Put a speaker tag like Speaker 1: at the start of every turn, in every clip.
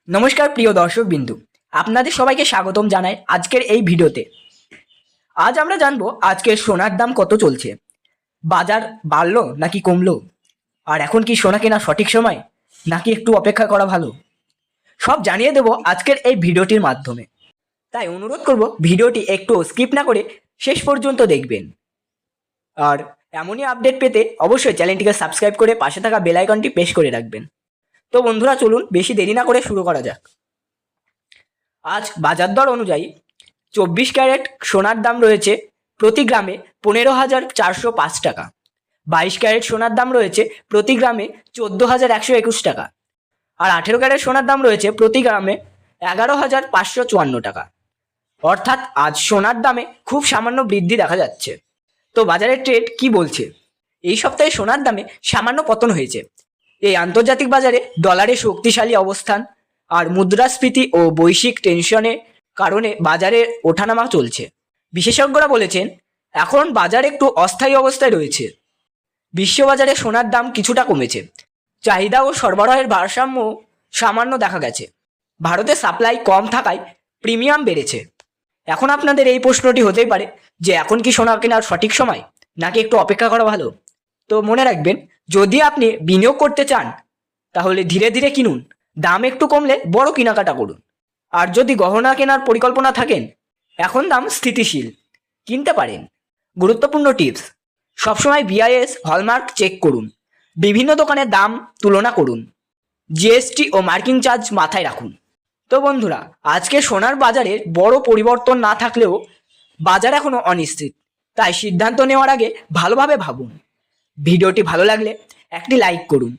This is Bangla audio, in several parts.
Speaker 1: নমস্কার প্রিয় দর্শক বিন্দু, আপনাদের সবাইকে স্বাগতম জানাই আজকের এই ভিডিওতে। আজ আমরা জানবো আজকের সোনার দাম কত চলছে, বাজার বাড়লো নাকি কমলো, আর এখন কি সোনা কেনা সঠিক সময় নাকি একটু অপেক্ষা করা ভালো, সব জানিয়ে দেবো আজকের এই ভিডিওটির মাধ্যমে। তাই অনুরোধ করব ভিডিওটি একটু স্কিপ না করে শেষ পর্যন্ত দেখবেন। আর এমনই আপডেট পেতে অবশ্যই চ্যানেলটিকে সাবস্ক্রাইব করে পাশে থাকা বেল আইকনটি প্রেস করে রাখবেন। তো বন্ধুরা, চলুন বেশি দেরি না করে শুরু করা যাক। আজ বাজার দর অনুযায়ী 24 ক্যারেট সোনার দাম রয়েছে প্রতি গ্রামে 15,405 টাকা। 22 ক্যারেট সোনার দাম রয়েছে প্রতি গ্রামে 14,121 টাকা। আর 18 ক্যারেট সোনার দাম রয়েছে প্রতি গ্রামে 11,554 টাকা। অর্থাৎ আজ সোনার দামে খুব সামান্য বৃদ্ধি দেখা যাচ্ছে। তো বাজারের ট্রেড কি বলছে? এই সপ্তাহে সোনার দামে সামান্য পতন হয়েছে। এই আন্তর্জাতিক বাজারে ডলারের শক্তিশালী অবস্থান আর মুদ্রাস্ফীতি ও বৈশ্বিক টেনশনের কারণে বাজারে ওঠানামা চলছে। বিশেষজ্ঞরা বলেছেন এখন বাজার একটু অস্থায়ী অবস্থায় রয়েছে। বিশ্ববাজারে সোনার দাম কিছুটা কমেছে, চাহিদা ও সরবরাহের ভারসাম্য সামান্য দেখা গেছে। ভারতে সাপ্লাই কম থাকায় প্রিমিয়াম বেড়েছে। এখন আপনাদের এই প্রশ্নটি হতেই পারে যে এখন কি সোনা কেনার সঠিক সময় নাকি একটু অপেক্ষা করা ভালো। তো মনে রাখবেন, যদি আপনি বিনিয়োগ করতে চান তাহলে ধীরে ধীরে কিনুন, দাম একটু কমলে বড় কেনাকাটা করুন। আর যদি গহনা কেনার পরিকল্পনা থাকেন, এখন দাম স্থিতিশীল, কিনতে পারেন। গুরুত্বপূর্ণ টিপস: সবসময় বিআইএস হলমার্ক চেক করুন, বিভিন্ন দোকানের দাম তুলনা করুন, জিএসটি ও মার্কিং চার্জ মাথায় রাখুন। তো বন্ধুরা, আজকে সোনার বাজারের বড় পরিবর্তন না থাকলেও বাজার এখনো অনিশ্চিত, তাই সিদ্ধান্ত নেওয়ার আগে ভালোভাবে ভাবুন। ভিডিওটি ভালো লাগলে একটি লাইক করুন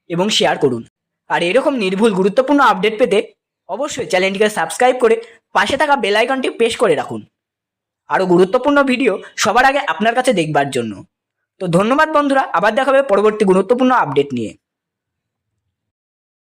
Speaker 1: এবং শেয়ার করুন। আর এরকম নির্ভুল গুরুত্বপূর্ণ আপডেট পেতে অবশ্যই চ্যানেলটিকে সাবস্ক্রাইব করে পাশে থাকা বেল আইকনটি প্রেস করে রাখুন, আরও গুরুত্বপূর্ণ ভিডিও সবার আগে আপনার কাছে দেখবার জন্য। তো ধন্যবাদ বন্ধুরা, আবার দেখা হবে পরবর্তী গুরুত্বপূর্ণ আপডেট নিয়ে।